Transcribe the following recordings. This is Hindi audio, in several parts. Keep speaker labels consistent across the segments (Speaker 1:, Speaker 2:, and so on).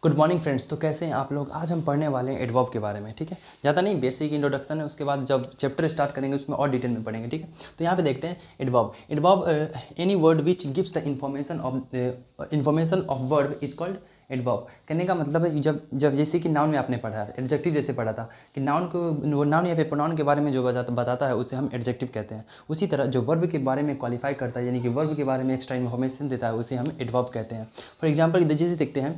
Speaker 1: Good morning friends. तो कैसे हैं आप लोग। आज हम पढ़ने वाले हैं एडवर्ब के बारे में। ठीक है, ज़्यादा नहीं, बेसिक इंट्रोडक्शन है, उसके बाद जब चैप्टर स्टार्ट करेंगे उसमें और डिटेल में पढ़ेंगे। ठीक है, तो यहाँ पे देखते हैं adverb. Adverb any word which gives the information of verb is called adverb. कहने का मतलब है जब जब जैसे कि नाउन में आपने पढ़ा था, एडजेक्टिव जैसे पढ़ा था कि नाउन को नाउन या फिर प्रोनाउन के बारे में जो बताता है उसे हम एडजेक्टिव कहते हैं। उसी तरह जो वर्ब के बारे में क्वालिफाई करता है, यानी कि वर्ब के बारे में एक्स्ट्रा इन्फॉर्मेशन देता है, उसे हम एडवर्ब कहते हैं। फॉर एग्जाम्पल जैसे देखते हैं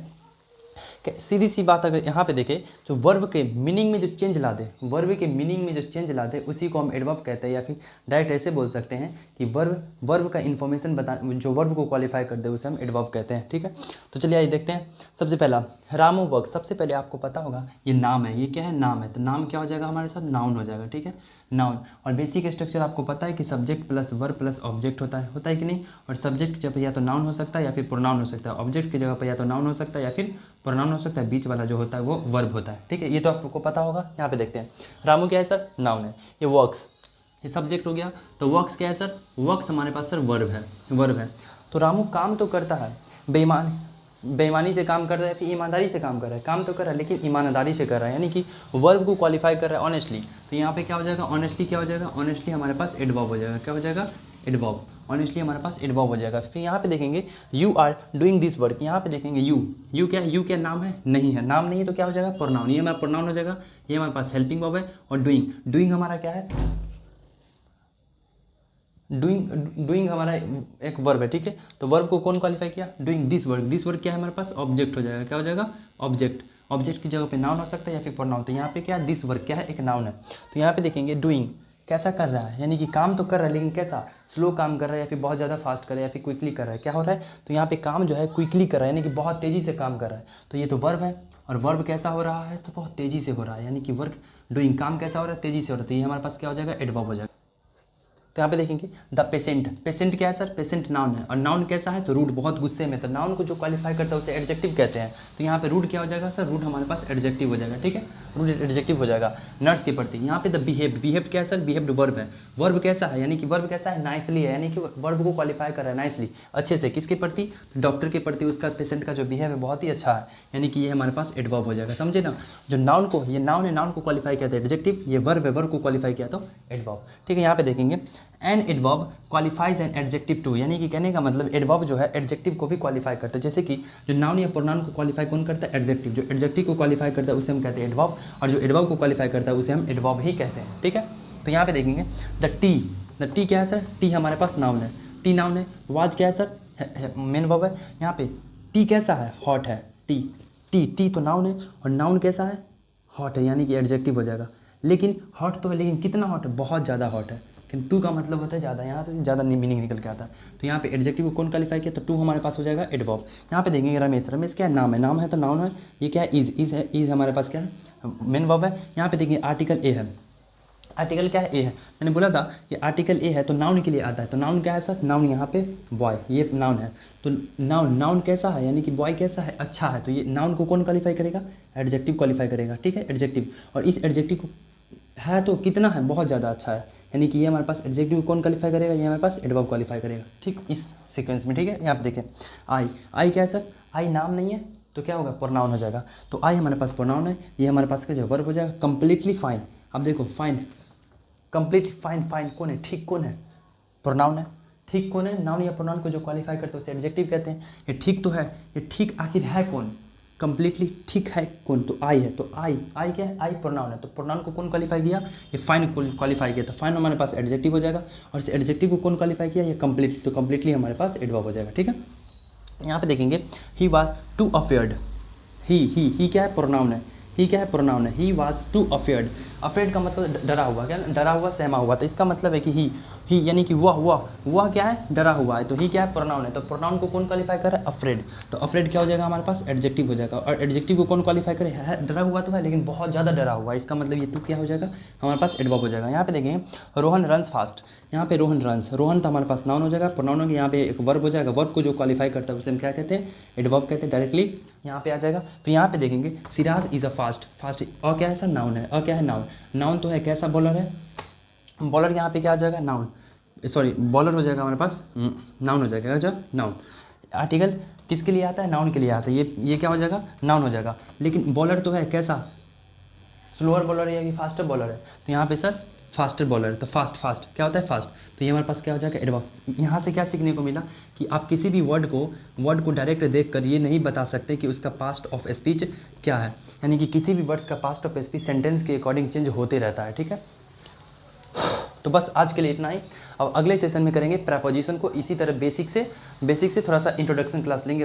Speaker 1: कि सीधी सी बात अगर यहाँ पे देखें, जो वर्ब के मीनिंग में जो चेंज ला दे, वर्ब के मीनिंग में जो चेंज ला दे उसी को हम एडवर्ब कहते हैं। या फिर डायरेक्ट ऐसे बोल सकते हैं कि वर्ब का इन्फॉर्मेशन बता, जो वर्ब को क्वालिफाई कर दे उसे हम एडवर्ब कहते हैं। ठीक है, तो चलिए आइए देखते हैं। सबसे पहला रामू वर्क। सबसे पहले आपको पता होगा ये नाम है, ये क्या है, नाम है। तो नाम क्या हो जाएगा हमारे साथ, नाउन हो जाएगा। ठीक है, नाउन। और बेसिक स्ट्रक्चर आपको पता है कि subject plus verb plus object होता है कि नहीं। और सब्जेक्ट की जगह या तो नाउन हो सकता है या फिर प्रोनाउन हो सकता है। ऑब्जेक्ट की जगह पर या तो नाउन हो सकता है या फिर प्रोनाउन हो सकता है। बीच वाला जो होता है वो वर्ब होता है। ठीक है, ये तो आपको पता होगा। यहाँ पे देखते हैं, रामू क्या है सर, नाउन है। ये वर्क्स, ये सब्जेक्ट हो गया। तो वर्क्स क्या है सर, वर्क्स हमारे पास सर वर्ब है, वर्ब है। तो रामू काम तो करता है, बेईमानी से काम कर रहा है, फिर ईमानदारी से काम कर रहा है। काम तो कर रहा है लेकिन ईमानदारी से कर रहा है, यानी कि वर्ब को क्वालिफाई कर रहा है ऑनेस्टली। तो यहाँ पे क्या हो जाएगा, ऑनेस्टली क्या हो जाएगा, ऑनेस्टली हमारे पास एडवर्ब हो जाएगा। क्या हो जाएगा, एडवर्ब। ऑनेस्टली हमारे पास एडवर्ब हो जाएगा। फिर यहाँ पे देखेंगे you are doing this work. यहाँ पे देखेंगे यू क्या है, यू क्या नाम है, नहीं है, नाम नहीं है तो क्या हो जाएगा, प्रोनाउन। ये हमारा प्रोनाउन हो जाएगा। ये हमारे पास हेल्पिंग वर्ब है। और डूइंग हमारा क्या है, डूइंग हमारा एक वर्ब है। ठीक है, तो वर्ब को कौन क्वालिफाई किया, doing this work. This work क्या है हमारे पास, ऑब्जेक्ट हो जाएगा। क्या हो जाएगा, ऑब्जेक्ट। ऑब्जेक्ट की जगह पे नाउन हो सकता है या फिर प्रोनाउन। तो यहाँ पे क्या है, दिस वर्क क्या है, एक नाउन है। तो यहाँ पे देखेंगे डूइंग कैसा कर रहा है, यानी कि काम तो कर रहा है लेकिन कैसा, स्लो काम कर रहा है या फिर बहुत ज़्यादा फास्ट कर रहा है या फिर क्विकली कर रहा है। क्या हो रहा है, तो यहाँ पे काम जो है क्विकली कर रहा है, यानी कि बहुत तेज़ी से काम कर रहा है। तो ये तो वर्ब है। और वर्ब कैसा हो रहा है, तो बहुत तेज़ी से हो रहा है, यानी कि वर्क डूइंग काम कैसा हो रहा है, तेज़ी से हो रहा है। तो ये हमारे पास क्या हो जाएगा, एडवर्ब हो जाएगा। तो यहाँ पे देखेंगे द पेशेंट। पेशेंट क्या है सर, पेशेंट नाउन है। और नाउन कैसा है, तो रूड, बहुत गुस्से में। तो नाउन को जो क्वालिफाई करता है उसे एडजेक्टिव कहते हैं। तो यहाँ पे रूड क्या हो जाएगा सर, रूड हमारे पास एडजेक्टिव हो जाएगा। ठीक है, रूड एडजेक्टिव हो जाएगा। नर्स के प्रति यहाँ पे द बिहेव। बिहेव क्या है सर, बिहेव्ड वर्ब है। वर्ब कैसा है, यानी कि वर्ब कैसा है, नाइसली है, यानी कि वर्ब को क्वालिफाई कर रहा है नाइसली, अच्छे से। किसके प्रति, तो डॉक्टर के प्रति उसका पेशेंट का जो बिहेव है बहुत ही अच्छा है, यानी कि ये हमारे पास एडवर्ब हो जाएगा। समझे ना, जो नाउन को, ये नाउन है, नाउन को क्वालिफाई किया था एडजेक्टिव, ये वर्ब है, वर्ब को क्वालिफाई किया तो एडवर्ब। ठीक है, यहाँ पे देखेंगे an adverb qualifies an adjective too, यानी कि कहने का मतलब एडवर्ब जो है एडजेक्टिव को भी क्वालिफाई करता है। जैसे कि जो नाउन या प्रोनाउन को क्वालिफाई कौन करता है, एडजेक्टिव। जो एडजेक्टिव को क्वालिफाई करता है उसे हम कहते हैं एडवर्ब, और जो एडवर्ब को क्वालिफाई करता है उसे हम एडवर्ब ही कहते हैं। ठीक है, तो यहाँ पे देखेंगे द टी क्या है सर, टी हमारे पास नाउन है, टी नाउन है। वाज क्या है सर, मेन वर्ब है। यहाँ पे टी कैसा है, हॉट है। टी टी टी तो नाउन है, और नाउन कैसा है, हॉट है, यानी कि एडजेक्टिव हो जाएगा। लेकिन हॉट तो है, लेकिन कितना हॉट है, बहुत ज़्यादा हॉट है। लेकिन टू का मतलब होता है ज़्यादा, यहाँ पे ज़्यादा मीनिंग निकल के आता है। तो यहाँ पे एडजेक्टिव को कौन क्वालिफाई किया, तो टू हमारे पास हो जाएगा एडवर्ब। यहाँ पे देखेंगे रमेश। रमेश क्या है, नाम है, नाम है तो नाउन है। ये क्या है, इज है, इज हमारे पास क्या है, मेन वर्ब है। यहाँ पे देखिए आर्टिकल ए है। आर्टिकल क्या है, ए है। मैंने बोला था कि आर्टिकल ए है तो नाउन के लिए आता है। तो नाउन क्या है सर, नाउन यहाँ पे बॉय, ये नाउन है। तो नाउन कैसा है, यानी कि बॉय कैसा है, अच्छा है। तो ये नाउन को कौन क्वालिफाई करेगा, एडजेक्टिव क्वालिफाई करेगा। ठीक है, एडजेक्टिव। और इस एडजेक्टिव को है तो कितना है, बहुत ज़्यादा अच्छा है, यानी कि ये हमारे पास एडजेक्टिव कौन क्वालिफाई करेगा, ये हमारे पास एडवर्ब क्वालिफाई करेगा। ठीक, इस सीक्वेंस में। ठीक है, यहाँ पे देखें आई क्या है सर, आई नाम नहीं है तो क्या होगा, प्रोनाउन हो जाएगा। तो आई हमारे पास प्रोनाउन है, ये हमारे पास क्या जो वर्ब हो जाएगा। Completely fine. अब देखो फाइन, कंप्लीटली फाइन, फाइन कौन है, ठीक कौन है, प्रोनाउन है। ठीक कौन है, नाउन या प्रोनाउन को जो क्वालिफाई करते हैं उसे एडजेक्टिव कहते हैं। ये ठीक तो है, ये ठीक आखिर है कौन, कंप्लीटली ठीक है कौन, तो आई है। तो आई क्या है, आई प्रोनाउन है। तो प्रोनाउन को कौन क्वालिफाई किया, ये फाइन को क्वालिफाई किया। तो फाइन हमारे पास एडजेक्टिव हो जाएगा। और इस एडजेक्टिव को कौन क्वालिफाई किया, ये कंप्लीटली। तो कंप्लीटली हमारे पास एडवर्ब हो जाएगा। ठीक है, यहाँ पे देखेंगे he was too afraid. He क्या है, प्रोनाउन है। ही क्या है, प्रोनाउन है। He was too afraid. Afraid का मतलब डरा हुआ, क्या, डरा हुआ, सहमा हुआ। तो इसका मतलब है कि ही यानी कि वह क्या है, डरा हुआ है। तो ही क्या है, प्रोनाउन है। तो प्रोनाउन को कौन क्वालिफाई करे, अफ्रेड। तो अफ्रेड क्या हो जाएगा हमारे पास, एडजेक्टिव हो जाएगा। और एडजेक्टिव को कौन क्वालिफाई करे, है डरा हुआ तो है लेकिन बहुत ज़्यादा डरा हुआ है। इसका मतलब ये टू क्या हो जाएगा, हमारे पास एडवर्ब हो जाएगा। यहाँ पे देखेंगे रोहन रन्स फास्ट। यहाँ पे रोहन रन्स, रोहन तो हमारे पास नाउन हो जाएगा। प्रोनाउन हो गया, यहाँ पे एक वर्ब हो जाएगा। वर्ब को जो क्वालिफाई करता है उसे हम क्या कहते हैं, एडवर्ब कहते हैं। डायरेक्टली यहाँ पे आ जाएगा। फिर यहाँ पे देखेंगे Siraj is a fast. Fast और क्या है सर, नाउन है। और क्या है, नाउन। नाउन तो है, कैसा बॉलर है, बॉलर। यहाँ पे क्या आ जाएगा, नाउन, सॉरी बॉलर हो जाएगा हमारे पास, नाउन हो जाएगा। जो नाउन आर्टिकल किसके लिए आता है, नाउन के लिए आता है, ये क्या हो जाएगा, नाउन हो जाएगा। लेकिन बॉलर तो है कैसा, स्लोअर बॉलर है या कि फास्टर बॉलर है, तो यहाँ पे सर फास्टर बॉलर है, तो फास्ट क्या होता है, फास्ट, तो ये हमारे पास क्या हो जाएगा, एडवर्ब। यहाँ से क्या सीखने को मिला कि आप किसी भी वर्ड को डायरेक्ट देखकर ये नहीं बता सकते कि उसका पास्ट ऑफ स्पीच क्या है, यानी कि किसी भी वर्ड्स का पास्ट ऑफ स्पीच सेंटेंस के अकॉर्डिंग चेंज होते रहता है, ठीक है। तो बस आज के लिए इतना ही। अब अगले सेशन में करेंगे प्रेपोजिशन को, इसी तरह बेसिक से थोड़ा सा इंट्रोडक्शन क्लास लेंगे।